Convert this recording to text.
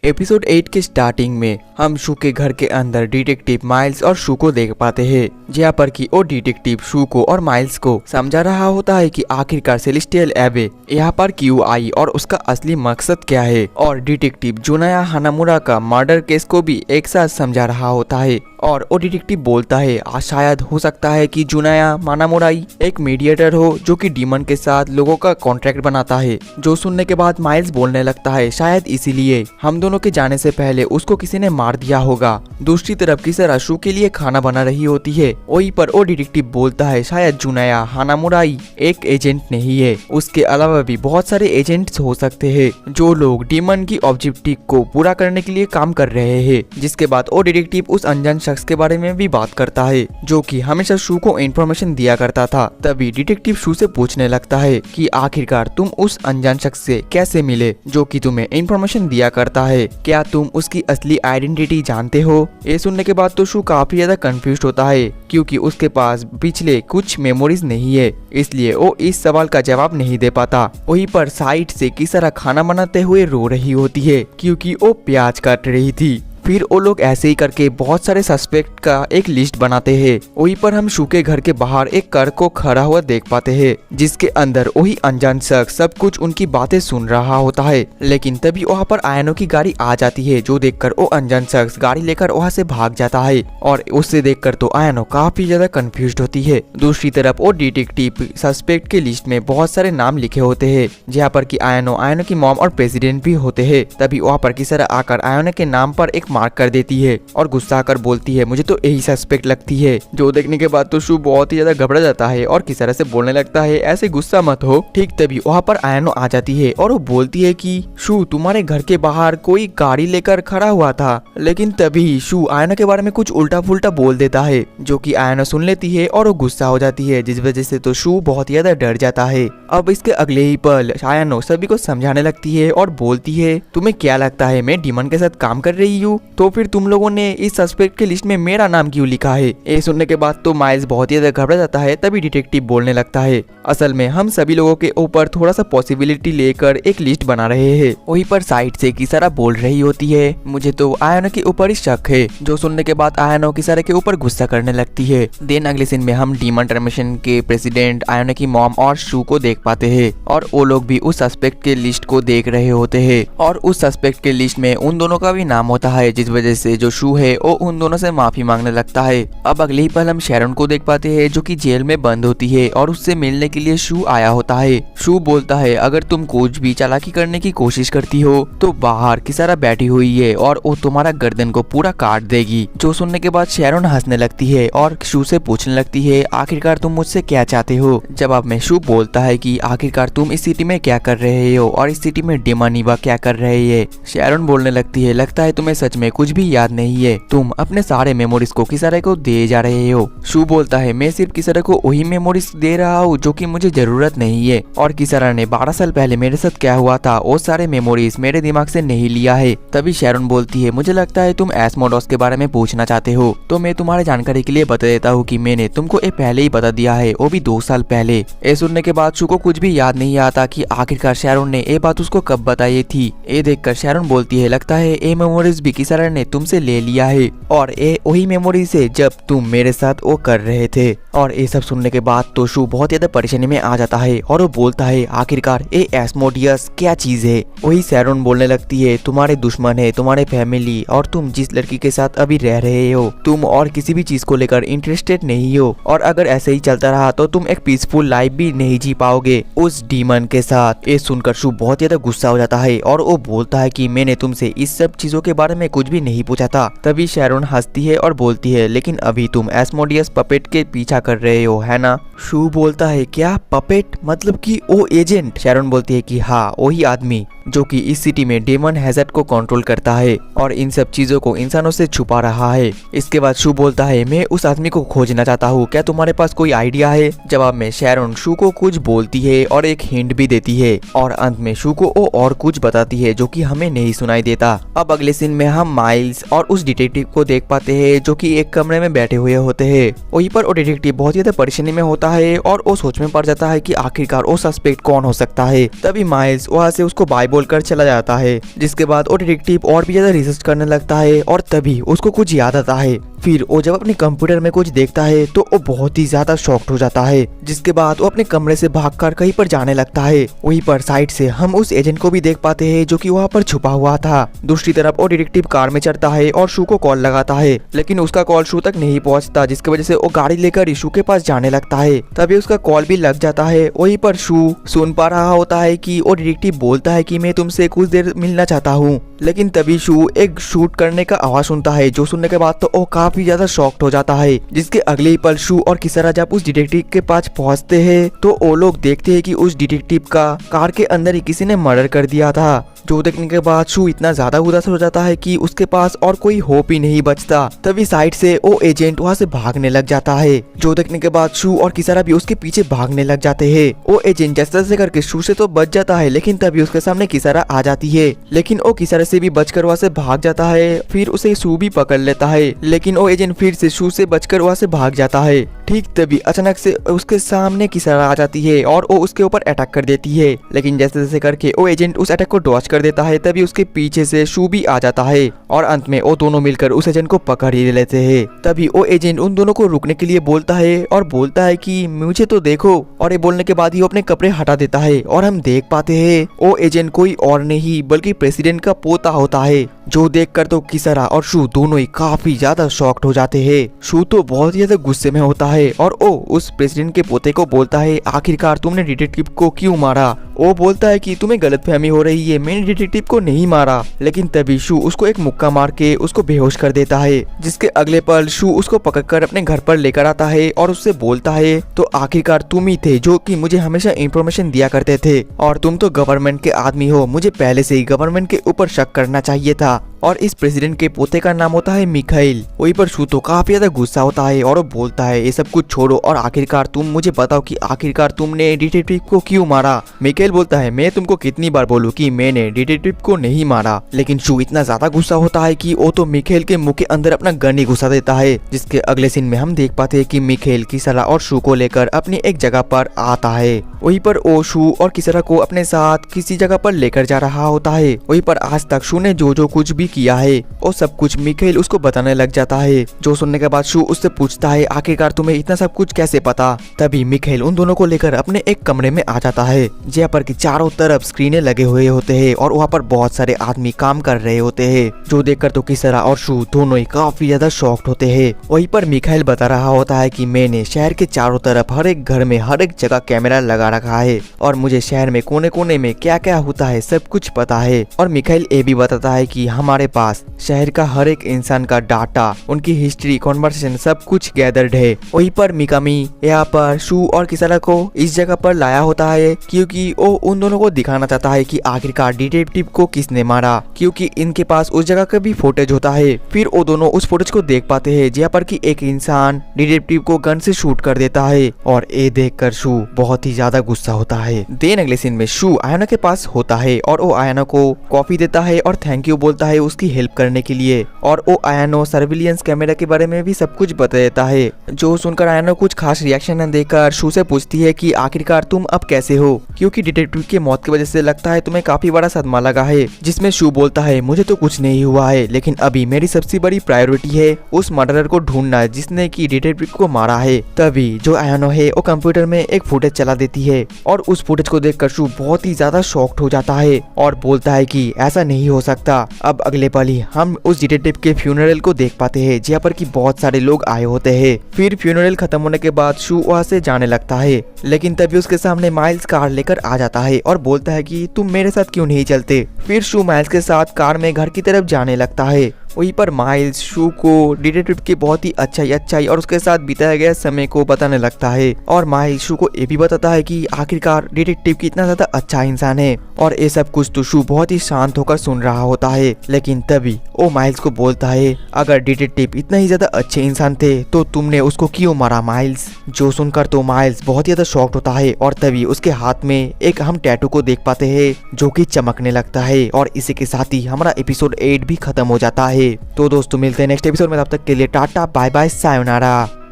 Episode 8 के starting में हम शू के घर के अंदर डिटेक्टिव माइल्स और शू को देख पाते हैं, जहाँ पर कि वो डिटेक्टिव शू को और माइल्स को समझा रहा होता है कि आखिरकार सेलेस्टियल एबे यहाँ पर क्यों आई और उसका असली मकसद क्या है। और डिटेक्टिव जुनाया हानामुरा का मर्डर केस को भी एक साथ समझा रहा होता है। और वो डिटेक्टिव बोलता है शायद हो सकता है कि जुनाया हानामुराई एक मीडिएटर हो जो कि डीमन के साथ लोगों का कॉन्ट्रैक्ट बनाता है। जो सुनने के बाद माइल्स बोलने लगता है शायद इसीलिए हम दोनों के जाने से पहले उसको किसी ने मार दिया होगा। दूसरी तरफ किसरा शू के लिए खाना बना रही होती है। वहीं पर वो डिटेक्टिव बोलता है शायद जुनाया हानामुराई एक एजेंट नहीं है, उसके अलावा भी बहुत सारे एजेंट्स हो सकते हैं जो लोग डीमन की ऑब्जेक्टिव को पूरा करने के लिए काम कर रहे हैं। जिसके बाद वो डिटेक्टिव उस अनजान शख्स के बारे में भी बात करता है जो कि हमेशा शू को इन्फॉर्मेशन दिया करता था। तभी डिटेक्टिव शू से पूछने लगता है कि आखिरकार तुम उस अनजान शख्स से कैसे मिले जो कि तुम्हें इन्फॉर्मेशन दिया करता है, क्या तुम उसकी असली आइडेंटिटी जानते हो। ये सुनने के बाद तो शू काफी ज्यादा कंफ्यूज होता है क्योंकि उसके पास पिछले कुछ मेमोरीज नहीं है, इसलिए वो इस सवाल का जवाब नहीं दे पाता। वहीं पर साइड से किसरा खाना बनाते हुए रो रही होती है क्योंकि वो प्याज काट रही थी। फिर वो लोग ऐसे ही करके बहुत सारे सस्पेक्ट का एक लिस्ट बनाते हैं। वहीं पर हम शू के घर के बाहर एक कार को खड़ा हुआ देख पाते हैं जिसके अंदर वही अनजान शख्स सब कुछ उनकी बातें सुन रहा होता है। लेकिन तभी वहाँ पर आयनो की गाड़ी आ जाती है जो देखकर वो अनजान शख्स गाड़ी लेकर वहाँ से भाग जाता है। और उससे देखकर तो आयनो काफी ज्यादा कंफ्यूज होती है। दूसरी तरफ वो डिटेक्टिव सस्पेक्ट के लिस्ट में बहुत सारे नाम लिखे होते हैं जहाँ पर की आयनो की मॉम और प्रेसिडेंट भी होते हैं। तभी वहाँ पर किसरा आकर आयनो के नाम पर एक मार्क कर देती है और गुस्सा कर बोलती है मुझे तो यही सस्पेक्ट लगती है। जो देखने के बाद तो शू बहुत ही ज्यादा घबरा जाता है और किसरा से बोलने लगता है ऐसे गुस्सा मत हो। ठीक तभी वहाँ पर आयनो आ जाती है और वो बोलती है कि शू तुम्हारे घर के बाहर कोई गाड़ी लेकर खड़ा हुआ था। लेकिन तभी शू आयनो के बारे में कुछ उल्टा फुल्टा बोल देता है जो कि आयनो सुन लेती है और वो गुस्सा हो जाती है, जिस वजह से तो शू बहुत ही ज्यादा डर जाता है। अब इसके अगले ही पल आयनो सभी को समझाने लगती है और बोलती है तुम्हें क्या लगता है मैं डीमन के साथ काम कर रही हूँ, तो फिर तुम लोगों ने इस सस्पेक्ट के लिस्ट में मेरा नाम क्यों लिखा है। ये सुनने के बाद तो माइल्स बहुत ही ज्यादा घबरा जाता है। तभी डिटेक्टिव बोलने लगता है असल में हम सभी लोगों के ऊपर थोड़ा सा पॉसिबिलिटी लेकर एक लिस्ट बना रहे हैं। वहीं पर साइड से किसरा बोल रही होती है मुझे तो आयनो के ऊपर ही शक है। जो सुनने के बाद आयनो किसरा के ऊपर गुस्सा करने लगती है। देन अगले सीन में हम डीमन टर्मिनेशन के प्रेसिडेंट आयनो की मॉम और शू को देख पाते हैं और वो लोग भी उस सस्पेक्ट के लिस्ट को देख रहे होते हैं। और उस सस्पेक्ट के लिस्ट में उन दोनों का भी नाम होता है, जिस वजह से जो शू है वो उन दोनों से माफी मांगने लगता है। अब अगले ही पल हम शैरन को देख पाते हैं जो कि जेल में बंद होती है और उससे मिलने के लिए शू आया होता है। शू बोलता है अगर तुम कुछ भी चालाकी करने की कोशिश करती हो तो बाहर किसरा बैठी हुई है और वो तुम्हारा गर्दन को पूरा काट देगी। जो सुनने के बाद शैरन हंसने लगती है और शू से पूछने लगती है आखिरकार तुम मुझसे क्या चाहते हो। जवाब में शू बोलता है कि आखिरकार तुम इस सिटी में क्या कर रहे हो और इस सिटी में डिमानिवा क्या कर रही है। शैरन बोलने लगती है लगता है तुम्हें सच में कुछ भी याद नहीं है, तुम अपने सारे मेमोरीज को किसरा को दे जा रहे हो। शू बोलता है मैं सिर्फ किसरा को वही मेमोरीज दे रहा हूँ जो कि मुझे जरूरत नहीं है और किसरा ने 12 साल पहले मेरे साथ क्या हुआ था वो सारे मेमोरीज मेरे दिमाग से नहीं लिया है। तभी शैरन बोलती है मुझे लगता है तुम एस्मोडोस के बारे में पूछना चाहते हो, तो मैं तुम्हारी जानकारी के लिए बता देता हूँ कि मैंने तुमको ये पहले ही बता दिया है, वो भी 2 साल पहले। ये सुनने के बाद शू को कुछ भी याद नहीं आता कि आखिरकार शैरन ने ये बात उसको कब बताई थी। ये देखकर शैरन बोलती है लगता है ये मेमोरीज भी किसरा ने तुमसे ले लिया है और ये वही मेमोरी से जब तुम मेरे साथ वो कर रहे थे। और ये सब सुनने के बाद तो शू बहुत ज्यादा परेशानी में आ जाता है और वो बोलता है आखिरकार ये एस्मोडियस क्या चीज है। वही शैरन बोलने लगती है तुम्हारे दुश्मन है तुम्हारे फैमिली और तुम जिस लड़की के साथ अभी रह रहे हो तुम और किसी भी चीज को लेकर इंटरेस्टेड नहीं हो और अगर ऐसे ही चलता रहा तो तुम एक पीसफुल लाइफ भी नहीं जी पाओगे उस डीमन के साथ। ये सुनकर शू बहुत ज्यादा गुस्सा हो जाता है और वो बोलता है कि मैंने तुमसे इस सब चीजों के बारे में कुछ भी नहीं पूछा था। तभी शैरन हंसती है और बोलती है लेकिन अभी तुम एस्मोडियस पपेट के पीछा कर रहे हो है ना। शू बोलता है क्या पपेट मतलब कि वो एजेंट। शैरन बोलती है कि हाँ वही आदमी जो कि इस सिटी में डेमन हैजर्ड को कंट्रोल करता है और इन सब चीजों को इंसानों से छुपा रहा है। इसके बाद शू बोलता है मैं उस आदमी को खोजना चाहता हूँ, क्या तुम्हारे पास कोई आइडिया है। जवाब में शैरन शू को कुछ बोलती है और एक हिंट भी देती है और अंत में शू को वो और कुछ बताती है जो कि हमें नहीं सुनाई देता। अब अगले सीन में हम माइल्स और उस डिटेक्टिव को देख पाते हैं जो कि एक कमरे में बैठे हुए होते हैं। वहीं पर वो डिटेक्टिव बहुत ज्यादा परेशानी में होता है और वो सोच में पड़ जाता है कि आखिरकार वो सस्पेक्ट कौन हो सकता है। तभी माइल्स वहाँ से उसको बाय बोलकर चला जाता है। जिसके बाद वो डिटेक्टिव और भी ज्यादा रिसर्च करने लगता है और तभी उसको कुछ याद आता है। फिर वो जब अपने कंप्यूटर में कुछ देखता है तो वो बहुत ही ज्यादा शॉक्ड हो जाता है। जिसके बाद वो अपने कमरे से भागकर कहीं पर जाने लगता है। वहीं पर साइड से हम उस एजेंट को भी देख पाते हैं जो कि वहाँ पर छुपा हुआ था। दूसरी तरफ वो डिटेक्टिव कार में चढ़ता है और शू को कॉल लगाता है, लेकिन उसका कॉल शू तक नहीं पहुँचता, जिसकी वजह से वो गाड़ी लेकर शू के पास जाने लगता है। तभी उसका कॉल भी लग जाता है। वहीं पर शू सुन पा रहा होता है कि वो डिटेक्टिव बोलता है कि मैं तुमसे कुछ देर मिलना चाहता हूँ, लेकिन तभी शू एक शूट करने का आवाज सुनता है, जो सुनने के बाद तो वो काफी ज्यादा शॉक्ड हो जाता है। जिसके अगले ही पल शू और किसारा जब उस डिटेक्टिव के पास पहुंचते हैं तो वो लोग देखते हैं कि उस डिटेक्टिव का कार के अंदर ही किसी ने मर्डर कर दिया था। जो देखने के बाद शू इतना ज्यादा उदास हो जाता है कि उसके पास और कोई होप ही नहीं बचता। तभी साइड से वो एजेंट वहाँ से भागने लग जाता है। जो देखने के बाद शू और किसारा भी उसके पीछे भागने लग जाते हैं। वो एजेंट जैसे तैसे करके शू से तो बच जाता है, लेकिन तभी उसके सामने किसारा आ जाती है। लेकिन वो किसारा से भी बचकर वहाँ से भाग जाता है। फिर उसे शू भी पकड़ लेता है, लेकिन वो एजेंट फिर से शू से बचकर वहाँ से भाग जाता है। ठीक तभी अचानक से उसके सामने किसारा आ जाती है और वो उसके ऊपर अटैक कर देती है, लेकिन जैसे जैसे करके वो एजेंट उस अटैक को डॉज कर देता है। तभी उसके पीछे से शू भी आ जाता है और अंत में वो दोनों मिलकर उस एजेंट को पकड़ ही लेते हैं। तभी वो एजेंट उन दोनों को रुकने के लिए बोलता है और बोलता है कि मुझे तो देखो, और ये बोलने के बाद ही वो अपने कपड़े हटा देता है और हम देख पाते हैं वो एजेंट कोई और नहीं बल्कि प्रेसिडेंट का पोता होता है। जो देखकर तो किसारा और शू दोनों ही काफी ज्यादा शॉक्ड हो जाते हैं। शू तो बहुत ही ज्यादा गुस्से में होता है और वो उस प्रेसिडेंट के पोते को बोलता है, आखिरकार तुमने डिटेक्टिव को क्यों मारा? वो बोलता है कि तुम्हें गलतफहमी हो रही है, मैंने डिटेक्टिव को नहीं मारा। लेकिन तभी शू उसको एक मुक्का मार के उसको बेहोश कर देता है। जिसके अगले पल शू उसको पकड़कर अपने घर पर लेकर आता है और उससे बोलता है, तो आखिरकार तुम ही थे जो कि मुझे हमेशा इंफॉर्मेशन दिया करते थे, और तुम तो गवर्नमेंट के आदमी हो, मुझे पहले से ही गवर्नमेंट के ऊपर शक करना चाहिए था। और इस प्रेसिडेंट के पोते का नाम होता है मिखाइल। वहीं पर शू तो काफी ज्यादा गुस्सा होता है और वो बोलता है, ये सब कुछ छोड़ो और आखिरकार तुम मुझे बताओ कि आखिरकार तुमने डिटेक्टिव को क्यों मारा? मिखाइल बोलता है, मैं तुमको कितनी बार बोलूं कि मैंने डिटेक्टिव को नहीं मारा। लेकिन शू इतना ज्यादा गुस्सा होता है कि वो तो मिखाइल के मुंह के अंदर अपना गन ही घुसा देता है। जिसके अगले सीन में हम देख पाते हैं कि मिखाइल किसारा और शू को लेकर अपनी एक जगह पर आता है। वहीं पर वो शू और किसारा को अपने साथ किसी जगह पर लेकर जा रहा होता है। वहीं पर आज तक शू ने जो जो कुछ भी किया है और सब कुछ मिखाइल उसको बताने लग जाता है। जो सुनने के बाद शू उससे पूछता है, आखिरकार तुम्हें इतना सब कुछ कैसे पता? तभी मिखाइल उन दोनों को लेकर अपने एक कमरे में आ जाता है, जहाँ पर कि चारों तरफ स्क्रीनें लगे हुए होते हैं और वहाँ पर बहुत सारे आदमी काम कर रहे होते हैं। जो देखकर तो किसारा और शू दोनों ही काफी ज्यादा शॉक्ड होते हैं। वहीं पर मिखाइल बता रहा होता है कि मैंने शहर के चारों तरफ हर एक घर में हर एक जगह कैमरा लगा रखा है और मुझे शहर में कोने कोने में क्या क्या होता है सब कुछ पता है। और मिखाइल ये भी बताता है कि हमारे पास शहर का हर एक इंसान का डाटा, उनकी हिस्ट्री, कॉन्वर्सेशन सब कुछ गैदर्ड है। वहीं पर मिकामी यहाँ पर शू और किसारा को इस जगह पर लाया होता है क्योंकि वो उन दोनों को दिखाना चाहता है कि आखिरकार डिटेक्टिव को किसने मारा, क्योंकि इनके पास उस जगह का भी फुटेज होता है। फिर वो दोनों उस फुटेज को देख पाते हैं जहाँ पर कि एक इंसान डिटेक्टिव को गन से शूट कर देता है और ये देखकर शू बहुत ही ज्यादा गुस्सा होता है। देन अगले सीन में शू आयना के पास होता है और वो आयना को कॉफी देता है और थैंक यू बोलता है उसकी हेल्प करने के लिए। और वो आयनो सर्विलियंस कैमरा के बारे में भी सब कुछ बता देता है। जो सुनकर आयनो कुछ खास रिएक्शन न देकर शू से पूछती है कि आखिरकार तुम अब कैसे हो, क्योंकि डिटेक्टिव की मौत की वजह से लगता है तुम्हें काफी बड़ा सदमा लगा है। जिसमें शू बोलता है, मुझे तो कुछ नहीं हुआ है, लेकिन अभी मेरी सबसे बड़ी प्रायोरिटी है उस मर्डरर को ढूंढना जिसने की डिटेक्टिव को मारा है। तभी जो आयनो है वो कंप्यूटर में एक फुटेज चला देती है और उस फुटेज को देखकर शू बहुत ही ज्यादा शॉक्ड हो जाता है और बोलता है कि ऐसा नहीं हो सकता। अब अगले पल ही हम उस डिटेक्टिव के फ्यूनरल को देख पाते हैं जहाँ पर कि बहुत सारे लोग आए होते हैं। फिर फ्यूनरल खत्म होने के बाद शू वहाँ से जाने लगता है, लेकिन तभी उसके सामने माइल्स कार लेकर आ जाता है और बोलता है कि तुम मेरे साथ क्यों नहीं चलते। फिर शू माइल्स के साथ कार में घर की तरफ जाने लगता है। वहीं पर माइल्स शू को डिटेक्टिव की बहुत ही अच्छाई और उसके साथ बिताया गया समय को बताने लगता है और माइल्स शू को ये भी बताता है कि आखिरकार डिटेक्टिव कितना ज्यादा अच्छा इंसान है। और ये सब कुछ तो शू बहुत ही शांत होकर सुन रहा होता है। लेकिन तभी वो माइल्स को बोलता है, अगर डिटेक्टिव इतना ही ज्यादा अच्छे इंसान थे तो तुमने उसको क्यों मारा माइल्स? जो सुनकर तो माइल्स बहुत ही ज्यादा शॉक्ड होता है और तभी उसके हाथ में एक हम टैटू को देख पाते हैं जो कि चमकने लगता है। और इसी के साथ ही हमारा एपिसोड 8 भी खत्म हो जाता है। तो दोस्तों मिलते हैं नेक्स्ट एपिसोड में, तब तक के लिए टाटा बाय बाय सायोनारा।